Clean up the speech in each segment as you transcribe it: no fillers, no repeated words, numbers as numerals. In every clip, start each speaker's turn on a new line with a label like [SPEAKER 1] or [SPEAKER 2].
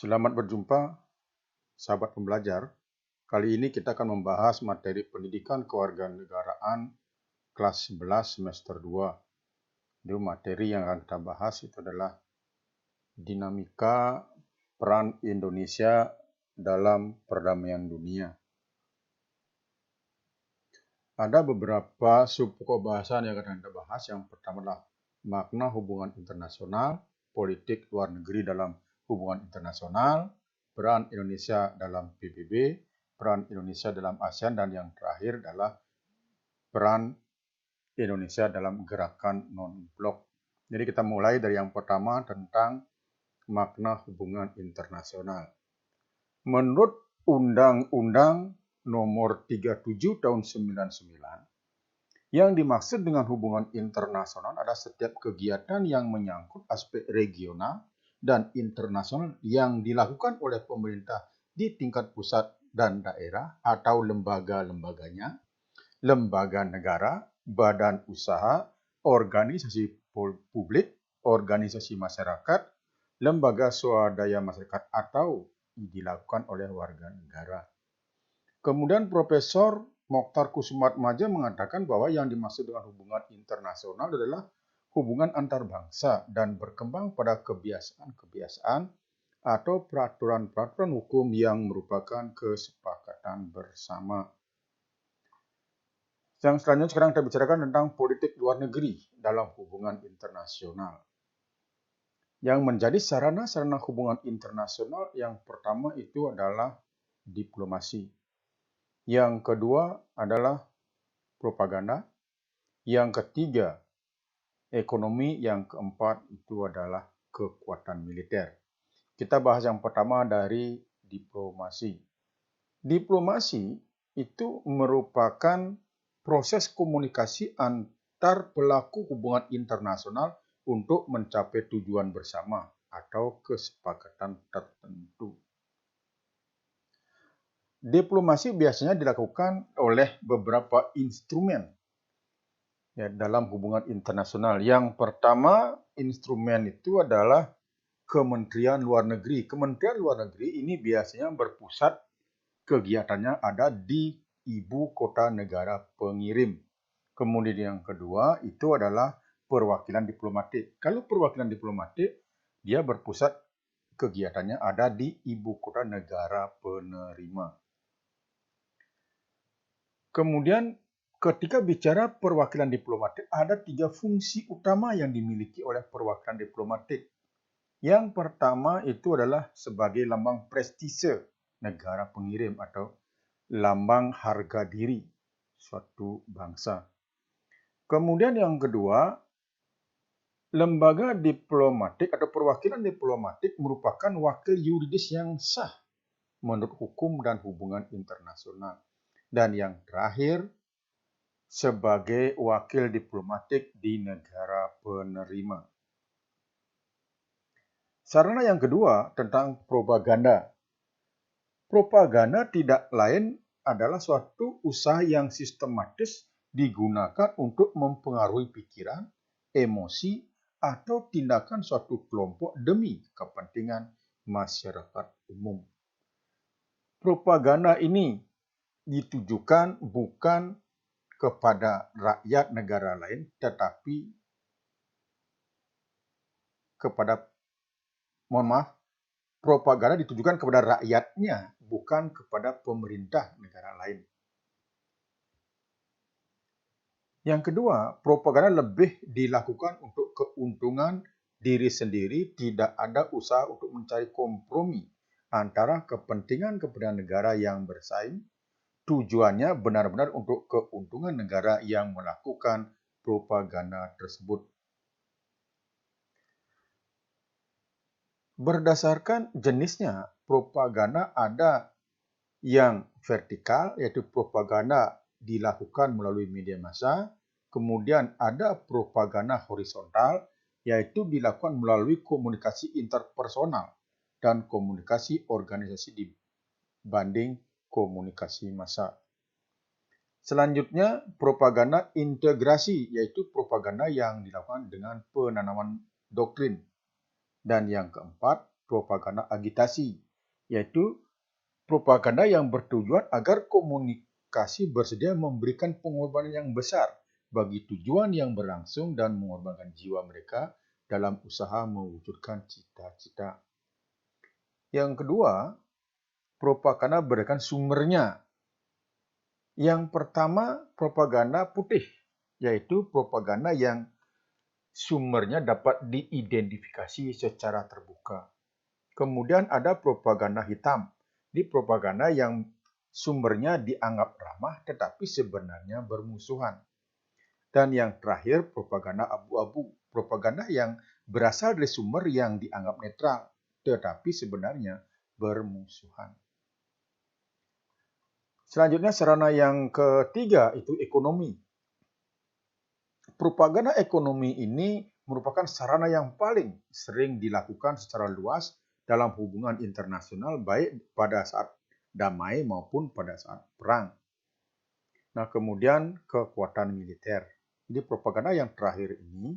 [SPEAKER 1] Selamat berjumpa, sahabat pembelajar. Kali ini kita akan membahas materi pendidikan kewarganegaraan kelas 11 semester 2. Jadi materi yang akan kita bahas itu adalah dinamika peran Indonesia dalam perdamaian dunia. Ada beberapa subpokok bahasan yang akan kita bahas. Yang pertama adalah makna hubungan internasional, politik luar negeri dalam hubungan internasional, peran Indonesia dalam PBB, peran Indonesia dalam ASEAN, dan yang terakhir adalah peran Indonesia dalam gerakan non-blok. Jadi kita mulai dari yang pertama tentang makna hubungan internasional. Menurut Undang-Undang Nomor 37 Tahun 99, yang dimaksud dengan hubungan internasional adalah setiap kegiatan yang menyangkut aspek regional dan internasional yang dilakukan oleh pemerintah di tingkat pusat dan daerah atau lembaga-lembaganya, lembaga negara, badan usaha, organisasi publik, organisasi masyarakat, lembaga swadaya masyarakat atau dilakukan oleh warga negara. Kemudian Profesor Mokhtar Kusumatmaja mengatakan bahwa yang dimaksud dengan hubungan internasional adalah hubungan antar bangsa dan berkembang pada kebiasaan-kebiasaan atau peraturan-peraturan hukum yang merupakan kesepakatan bersama. Yang selanjutnya sekarang kita bicarakan tentang politik luar negeri dalam hubungan internasional. Yang menjadi sarana-sarana hubungan internasional yang pertama itu adalah diplomasi. Yang kedua adalah propaganda. Yang ketiga ekonomi. Yang keempat itu adalah kekuatan militer. Kita bahas yang pertama dari diplomasi. Diplomasi itu merupakan proses komunikasi antar pelaku hubungan internasional untuk mencapai tujuan bersama atau kesepakatan tertentu. Diplomasi biasanya dilakukan oleh beberapa instrumen dalam hubungan internasional. Yang pertama instrumen itu adalah Kementerian Luar Negeri. Kementerian Luar Negeri ini biasanya berpusat kegiatannya ada di ibu kota negara pengirim. Kemudian yang kedua itu adalah perwakilan diplomatik. Kalau perwakilan diplomatik, dia berpusat kegiatannya ada di ibu kota negara penerima. Kemudian ketika bicara perwakilan diplomatik, ada 3 fungsi utama yang dimiliki oleh perwakilan diplomatik. Yang pertama itu adalah sebagai lambang prestise negara pengirim atau lambang harga diri suatu bangsa. Kemudian yang kedua, lembaga diplomatik atau perwakilan diplomatik merupakan wakil yuridis yang sah menurut hukum dan hubungan internasional. Dan yang terakhir, sebagai wakil diplomatik di negara penerima. Sarana yang kedua tentang propaganda. Propaganda tidak lain adalah suatu usaha yang sistematis digunakan untuk mempengaruhi pikiran, emosi, atau tindakan suatu kelompok demi kepentingan masyarakat umum. Propaganda ini ditujukan bukan kepada rakyat negara lain, tetapi propaganda ditujukan kepada rakyatnya, bukan kepada pemerintah negara lain. Yang kedua, propaganda lebih dilakukan untuk keuntungan diri sendiri, tidak ada usaha untuk mencari kompromi antara kepentingan negara yang bersaing. Tujuannya benar-benar untuk keuntungan negara yang melakukan propaganda tersebut. Berdasarkan jenisnya, propaganda ada yang vertikal, yaitu propaganda dilakukan melalui media massa. Kemudian ada propaganda horizontal, yaitu dilakukan melalui komunikasi interpersonal dan komunikasi organisasi dibanding komunikasi massa. Selanjutnya, propaganda integrasi, yaitu propaganda yang dilakukan dengan penanaman doktrin. Dan yang keempat, propaganda agitasi, yaitu propaganda yang bertujuan agar komunikasi bersedia memberikan pengorbanan yang besar bagi tujuan yang berlangsung dan mengorbankan jiwa mereka dalam usaha mewujudkan cita-cita. Yang kedua, propaganda berdasarkan sumbernya. Yang pertama, propaganda putih, yaitu propaganda yang sumbernya dapat diidentifikasi secara terbuka. Kemudian ada propaganda hitam. Ini propaganda yang sumbernya dianggap ramah tetapi sebenarnya bermusuhan. Dan yang terakhir, propaganda abu-abu. Propaganda yang berasal dari sumber yang dianggap netral tetapi sebenarnya bermusuhan. Selanjutnya, sarana yang ketiga itu ekonomi. Propaganda ekonomi ini merupakan sarana yang paling sering dilakukan secara luas dalam hubungan internasional baik pada saat damai maupun pada saat perang. Nah, kemudian kekuatan militer. Jadi propaganda yang terakhir ini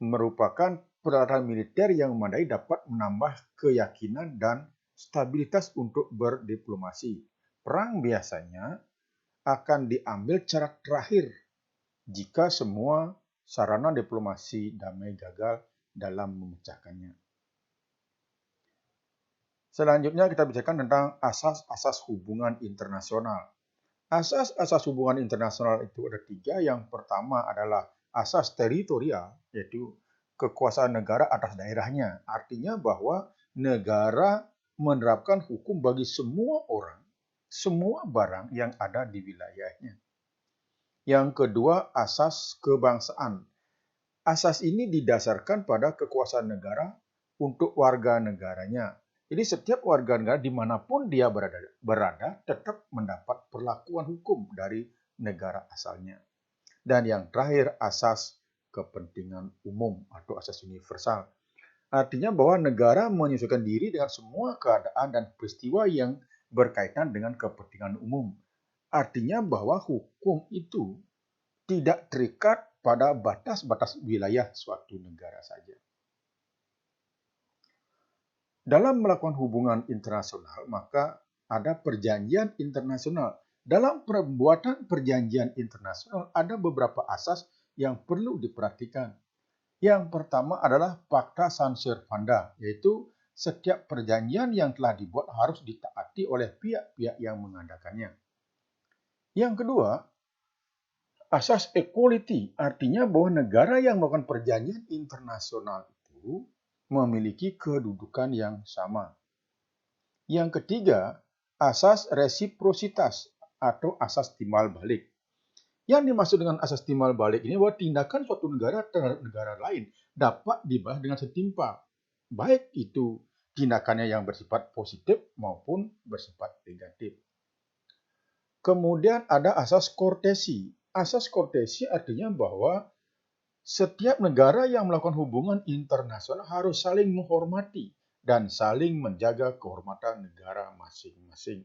[SPEAKER 1] merupakan peralatan militer yang memadai dapat menambah keyakinan dan stabilitas untuk berdiplomasi. Perang biasanya akan diambil cara terakhir jika semua sarana diplomasi damai gagal dalam memecahkannya. Selanjutnya kita bicarakan tentang asas-asas hubungan internasional. Asas-asas hubungan internasional itu ada 3. Yang pertama adalah asas teritorial, yaitu kekuasaan negara atas daerahnya. Artinya bahwa negara menerapkan hukum bagi semua orang, semua barang yang ada di wilayahnya. Yang kedua, asas kebangsaan. Asas ini didasarkan pada kekuasaan negara untuk warga negaranya. Jadi setiap warga negara dimanapun dia berada tetap mendapat perlakuan hukum dari negara asalnya. Dan yang terakhir, asas kepentingan umum atau asas universal. Artinya bahwa negara menyesuaikan diri dengan semua keadaan dan peristiwa yang berkaitan dengan kepentingan umum. Artinya bahwa hukum itu tidak terikat pada batas-batas wilayah suatu negara saja. Dalam melakukan hubungan internasional, maka ada perjanjian internasional. Dalam pembuatan perjanjian internasional, ada beberapa asas yang perlu diperhatikan. Yang pertama adalah Pacta Sunt Servanda, yaitu setiap perjanjian yang telah dibuat harus ditaati oleh pihak-pihak yang mengadakannya. Yang kedua, asas equality, artinya bahwa negara yang melakukan perjanjian internasional itu memiliki kedudukan yang sama. Yang ketiga, asas resiprositas atau asas timbal balik. Yang dimaksud dengan asas timbal balik ini bahwa tindakan suatu negara terhadap negara lain dapat dibalas dengan setimpal, baik itu tindakannya yang bersifat positif maupun bersifat negatif. Kemudian ada asas kortesi. Asas kortesi artinya bahwa setiap negara yang melakukan hubungan internasional harus saling menghormati dan saling menjaga kehormatan negara masing-masing.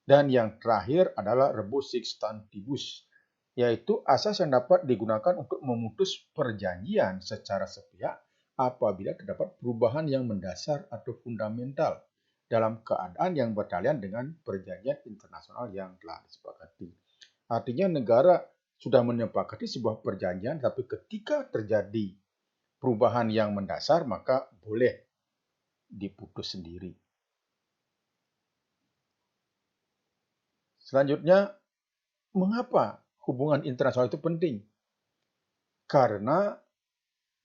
[SPEAKER 1] Dan yang terakhir adalah rebus sixtantibus, yaitu asas yang dapat digunakan untuk memutus perjanjian secara sepihak apabila terdapat perubahan yang mendasar atau fundamental dalam keadaan yang bertalian dengan perjanjian internasional yang telah disepakati. Artinya negara sudah menyepakati sebuah perjanjian, tapi ketika terjadi perubahan yang mendasar, maka boleh diputus sendiri. Selanjutnya, mengapa hubungan internasional itu penting? Karena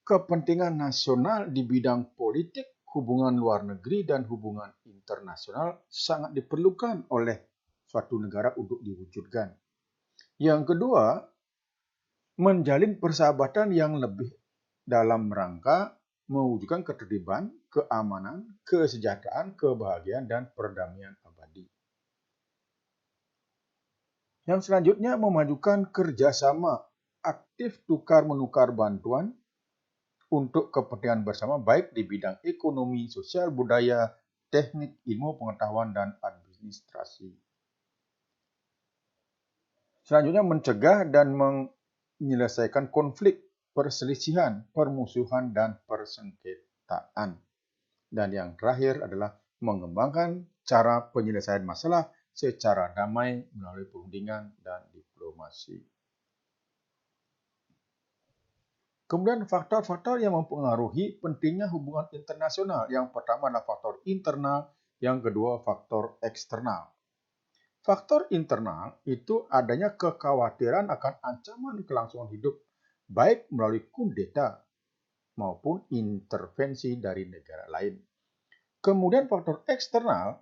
[SPEAKER 1] kepentingan nasional di bidang politik, hubungan luar negeri, dan hubungan internasional sangat diperlukan oleh suatu negara untuk diwujudkan. Yang kedua, menjalin persahabatan yang lebih dalam rangka mewujudkan ketertiban, keamanan, kesejahteraan, kebahagiaan, dan perdamaian abadi. Yang selanjutnya, memajukan kerjasama aktif tukar-menukar bantuan untuk kepentingan bersama baik di bidang ekonomi, sosial, budaya, teknik, ilmu pengetahuan, dan administrasi. Selanjutnya, mencegah dan menyelesaikan konflik, perselisihan, permusuhan, dan persengketaan. Dan yang terakhir adalah mengembangkan cara penyelesaian masalah secara damai melalui perundingan dan diplomasi. Kemudian faktor-faktor yang mempengaruhi pentingnya hubungan internasional. Yang pertama adalah faktor internal, yang kedua faktor eksternal. Faktor internal itu adanya kekhawatiran akan ancaman kelangsungan hidup, baik melalui kudeta maupun intervensi dari negara lain. Kemudian faktor eksternal,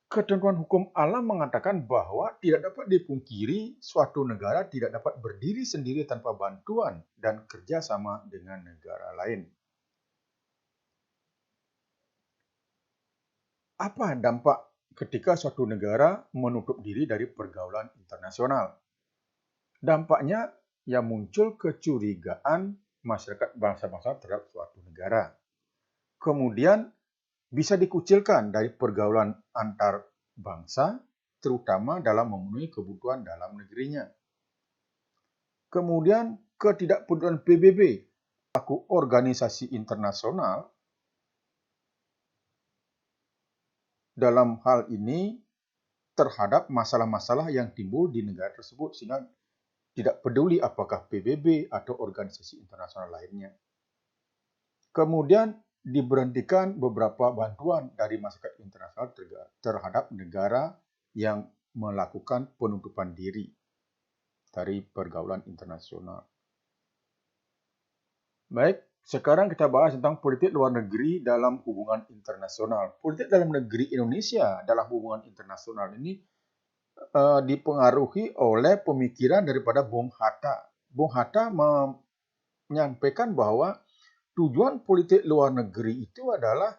[SPEAKER 1] ketentuan hukum alam mengatakan bahwa tidak dapat dipungkiri suatu negara tidak dapat berdiri sendiri tanpa bantuan dan kerjasama dengan negara lain. Apa dampak ketika suatu negara menutup diri dari pergaulan internasional? Dampaknya yang muncul kecurigaan masyarakat bangsa-bangsa terhadap suatu negara. Kemudian bisa dikucilkan dari pergaulan antar bangsa, terutama dalam memenuhi kebutuhan dalam negerinya. Kemudian ketidakpedulian PBB selaku organisasi internasional dalam hal ini terhadap masalah-masalah yang timbul di negara tersebut, sehingga tidak peduli apakah PBB atau organisasi internasional lainnya. Kemudian diberhentikan beberapa bantuan dari masyarakat internasional terhadap negara yang melakukan penutupan diri dari pergaulan internasional. Baik, sekarang kita bahas tentang politik luar negeri dalam hubungan internasional. Politik dalam negeri Indonesia dalam hubungan internasional ini dipengaruhi oleh pemikiran daripada Bung Hatta. Bung Hatta menyampaikan bahwa tujuan politik luar negeri itu adalah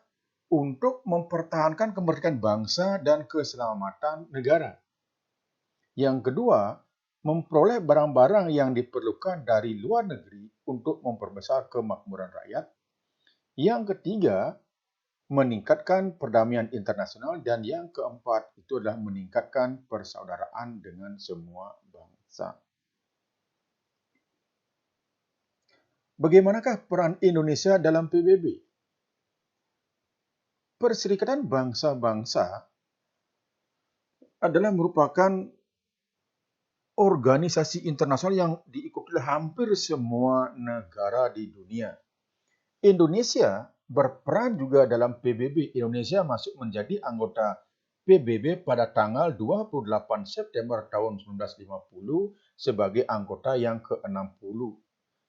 [SPEAKER 1] untuk mempertahankan kemerdekaan bangsa dan keselamatan negara. Yang kedua, memperoleh barang-barang yang diperlukan dari luar negeri untuk memperbesar kemakmuran rakyat. Yang ketiga, meningkatkan perdamaian internasional. Dan yang keempat, itu adalah meningkatkan persaudaraan dengan semua bangsa. Bagaimanakah peran Indonesia dalam PBB? Perserikatan Bangsa-Bangsa adalah merupakan organisasi internasional yang diikuti oleh hampir semua negara di dunia. Indonesia berperan juga dalam PBB. Indonesia masuk menjadi anggota PBB pada tanggal 28 September tahun 1950 sebagai anggota yang ke-60.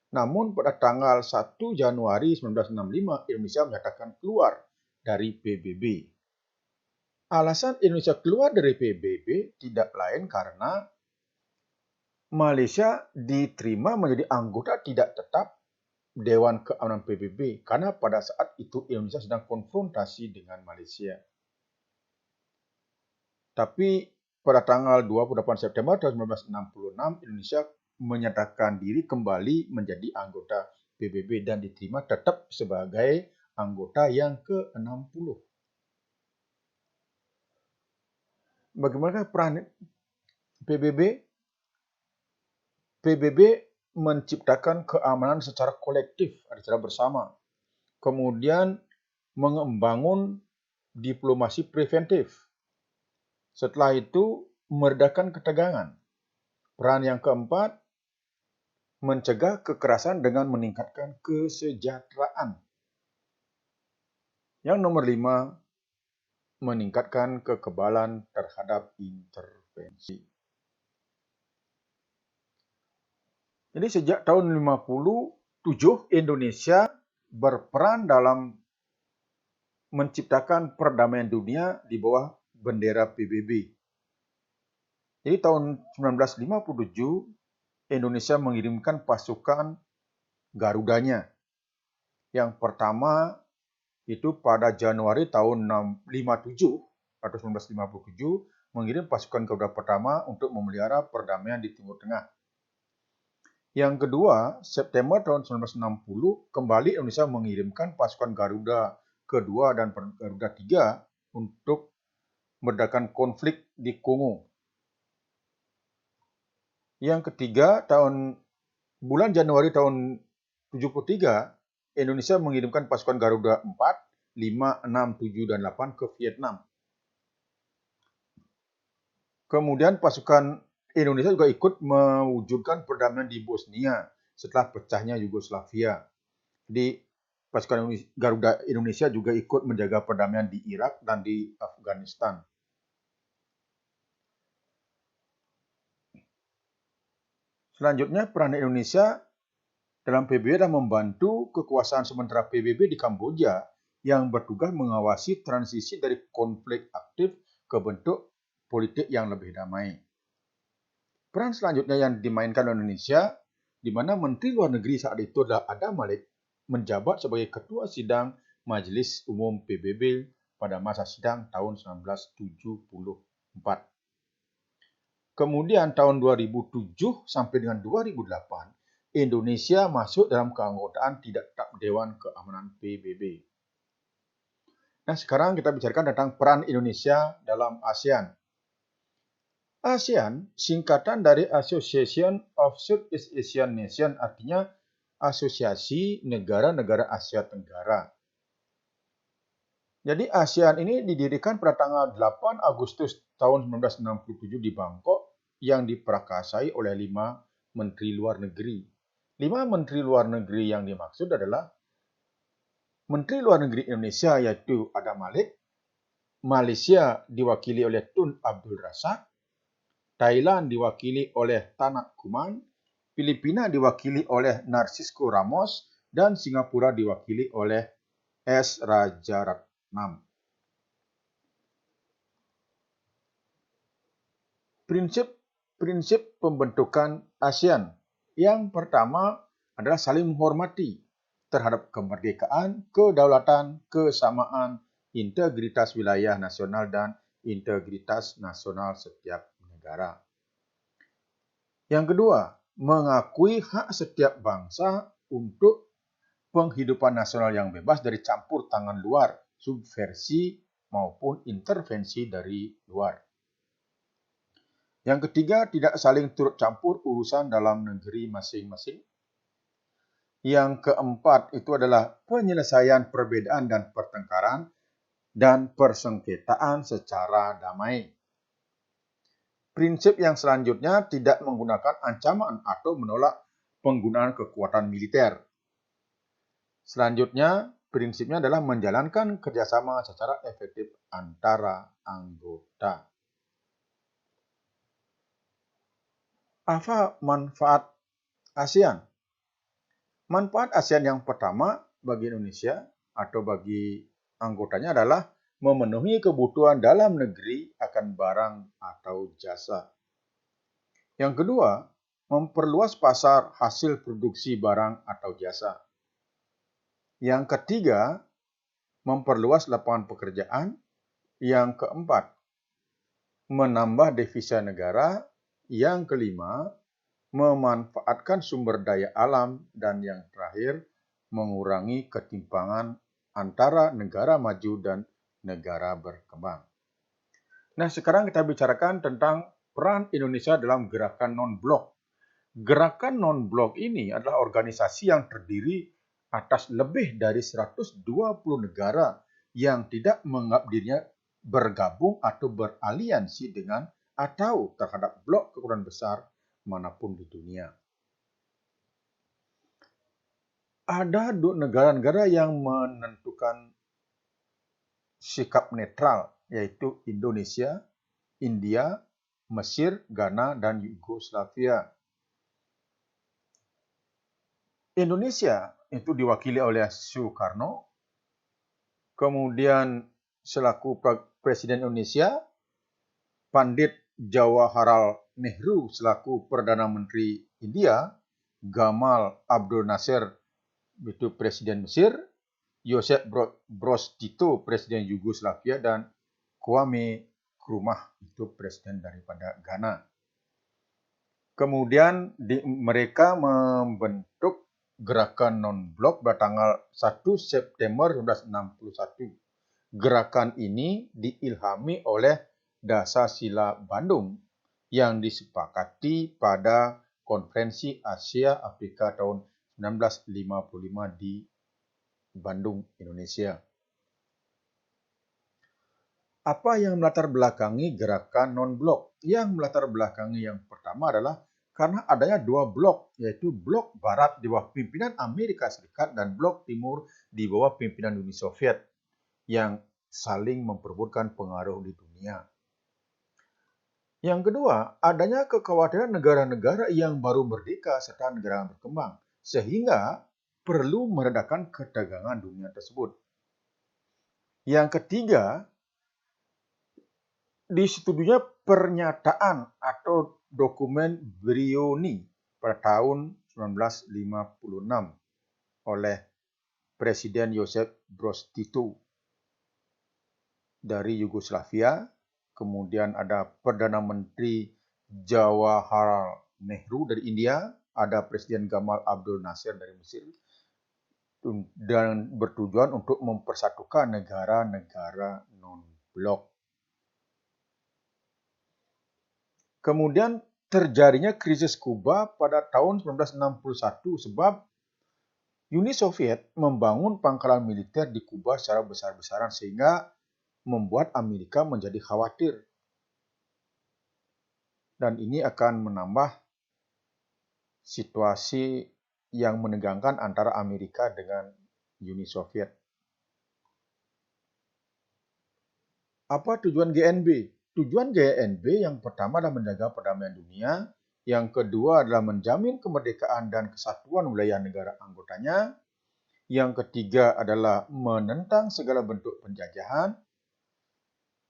[SPEAKER 1] Namun pada tanggal 1 Januari 1965 Indonesia menyatakan keluar dari PBB. Alasan Indonesia keluar dari PBB tidak lain karena Malaysia diterima menjadi anggota tidak tetap Dewan Keamanan PBB karena pada saat itu Indonesia sedang konfrontasi dengan Malaysia. Tapi pada tanggal 28 September tahun 1966 Indonesia menyatakan diri kembali menjadi anggota PBB dan diterima tetap sebagai anggota yang ke-60. Bagaimana peran PBB? PBB menciptakan keamanan secara kolektif, secara bersama. Kemudian membangun diplomasi preventif. Setelah itu, meredakan ketegangan. Peran yang keempat, mencegah kekerasan dengan meningkatkan kesejahteraan. Yang nomor 5, meningkatkan kekebalan terhadap intervensi. Jadi sejak tahun 57 Indonesia berperan dalam menciptakan perdamaian dunia di bawah bendera PBB. Jadi tahun 1957 Indonesia mengirimkan pasukan Garudanya. Yang pertama itu pada Januari tahun 1957 atau 1957 mengirim pasukan Garuda pertama untuk memelihara perdamaian di Timur Tengah. Yang kedua, September tahun 1960 kembali Indonesia mengirimkan pasukan Garuda kedua dan Garuda 3 untuk meredakan konflik di Kongo. Yang ketiga, bulan Januari tahun 73 Indonesia mengirimkan pasukan Garuda 4 5, 6, 7, dan 8 ke Vietnam. Kemudian pasukan Indonesia juga ikut mewujudkan perdamaian di Bosnia setelah pecahnya Yugoslavia. Jadi pasukan Garuda Indonesia juga ikut menjaga perdamaian di Irak dan di Afghanistan. Selanjutnya, peran Indonesia dalam PBB adalah membantu kekuasaan sementara PBB di Kamboja yang bertugas mengawasi transisi dari konflik aktif ke bentuk politik yang lebih damai. Peran selanjutnya yang dimainkan oleh Indonesia, di mana Menteri Luar Negeri saat itu adalah Adam Malik, menjabat sebagai Ketua Sidang Majelis Umum PBB pada masa sidang tahun 1974. Kemudian tahun 2007 sampai dengan 2008, Indonesia masuk dalam keanggotaan tidak tetap Dewan Keamanan PBB. Nah, sekarang kita bicarakan tentang peran Indonesia dalam ASEAN. ASEAN singkatan dari Association of Southeast Asian Nations, artinya Asosiasi Negara-Negara Asia Tenggara. Jadi ASEAN ini didirikan pada tanggal 8 Agustus tahun 1967 di Bangkok yang diperakasai oleh 5 Menteri Luar Negeri. 5 Menteri Luar Negeri yang dimaksud adalah Menteri Luar Negeri Indonesia yaitu Adam Malik, Malaysia diwakili oleh Tun Abdul Razak, Thailand diwakili oleh Tanak Kuman, Filipina diwakili oleh Narcisco Ramos, dan Singapura diwakili oleh S. Rajaratnam. Prinsip pembentukan ASEAN. Yang pertama adalah saling menghormati terhadap kemerdekaan, kedaulatan, kesamaan, integritas wilayah nasional, dan integritas nasional setiap negara. Yang kedua, mengakui hak setiap bangsa untuk penghidupan nasional yang bebas dari campur tangan luar, subversi maupun intervensi dari luar. Yang ketiga, tidak saling turut campur urusan dalam negeri masing-masing. Yang keempat itu adalah penyelesaian perbedaan dan pertengkaran dan persengketaan secara damai. Prinsip yang selanjutnya tidak menggunakan ancaman atau menolak penggunaan kekuatan militer. Selanjutnya, prinsipnya adalah menjalankan kerjasama secara efektif antara anggota. Apa manfaat ASEAN? Manfaat ASEAN yang pertama bagi Indonesia atau bagi anggotanya adalah memenuhi kebutuhan dalam negeri akan barang atau jasa. Yang kedua, memperluas pasar hasil produksi barang atau jasa. Yang ketiga, memperluas lapangan pekerjaan. Yang keempat, menambah devisa negara. Yang kelima, memanfaatkan sumber daya alam. Dan yang terakhir, mengurangi ketimpangan antara negara maju dan negara berkembang. Nah, sekarang kita bicarakan tentang peran Indonesia dalam gerakan non-blok. Gerakan non-blok ini adalah organisasi yang terdiri atas lebih dari 120 negara yang tidak menganggap dirinya bergabung atau beraliansi dengan atau terhadap blok kekuatan besar manapun di dunia. Ada negara-negara yang menentukan sikap netral, yaitu Indonesia, India, Mesir, Ghana, dan Yugoslavia. Indonesia itu diwakili oleh Soekarno, kemudian selaku Presiden Indonesia, Pandit Jawaharlal Nehru selaku Perdana Menteri India, Gamal Abdul Nasir itu Presiden Mesir, Joseph Broz Tito Presiden Yugoslavia, dan Kwame Nkrumah itu Presiden daripada Ghana. Kemudian mereka membentuk gerakan non-blok pada tanggal 1 September 1961. Gerakan ini diilhami oleh Dasar-Sila Bandung yang disepakati pada Konferensi Asia Afrika tahun 1955 di Bandung, Indonesia. Apa yang melatar belakangi gerakan non-blok? Yang melatar belakangi yang pertama adalah karena adanya dua blok, yaitu blok barat di bawah pimpinan Amerika Serikat dan blok timur di bawah pimpinan Uni Soviet yang saling memperebutkan pengaruh di dunia. Yang kedua, adanya kekhawatiran negara-negara yang baru merdeka serta negara berkembang, sehingga perlu meredakan ketegangan dunia tersebut. Yang ketiga, disetujuinya pernyataan atau dokumen Brioni pada tahun 1956 oleh Presiden Josip Broz Tito dari Yugoslavia, kemudian ada Perdana Menteri Jawaharlal Nehru dari India, ada Presiden Gamal Abdul Nasir dari Mesir, dan bertujuan untuk mempersatukan negara-negara non-blok. Kemudian terjadinya krisis Kuba pada tahun 1961 sebab Uni Soviet membangun pangkalan militer di Kuba secara besar-besaran sehingga membuat Amerika menjadi khawatir. Dan ini akan menambah situasi yang menegangkan antara Amerika dengan Uni Soviet. Apa tujuan GNB? Tujuan GNB yang pertama adalah menjaga perdamaian dunia, yang kedua adalah menjamin kemerdekaan dan kesatuan wilayah negara anggotanya, yang ketiga adalah menentang segala bentuk penjajahan,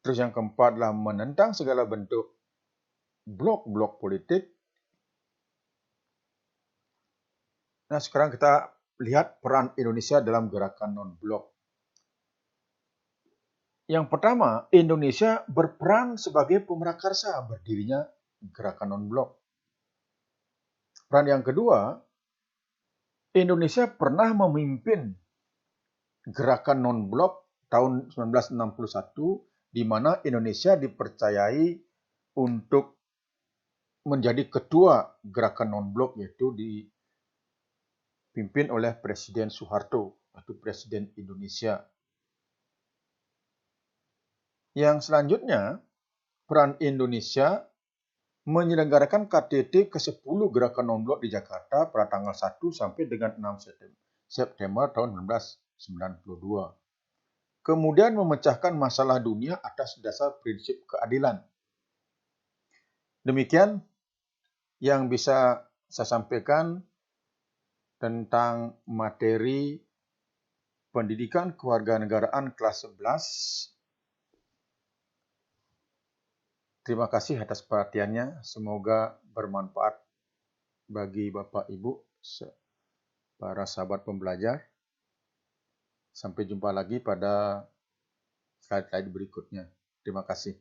[SPEAKER 1] terus yang keempat adalah menentang segala bentuk blok-blok politik. Nah, sekarang kita lihat peran Indonesia dalam gerakan non-blok. Yang pertama, Indonesia berperan sebagai pemrakarsa berdirinya gerakan non-blok. Peran yang kedua, Indonesia pernah memimpin gerakan non-blok tahun 1961, di mana Indonesia dipercayai untuk menjadi ketua gerakan non-blok, yaitu dipimpin oleh Presiden Soeharto, yaitu Presiden Indonesia. Yang selanjutnya, peran Indonesia menyelenggarakan KTT ke-10 gerakan non-blok di Jakarta pada tanggal 1 sampai dengan 6 September tahun 1992. Kemudian memecahkan masalah dunia atas dasar prinsip keadilan. Demikian yang bisa saya sampaikan tentang materi pendidikan kewarganegaraan kelas 11. Terima kasih atas perhatiannya. Semoga bermanfaat bagi Bapak Ibu, para sahabat pembelajar. Sampai jumpa lagi pada slide-slide berikutnya. Terima kasih.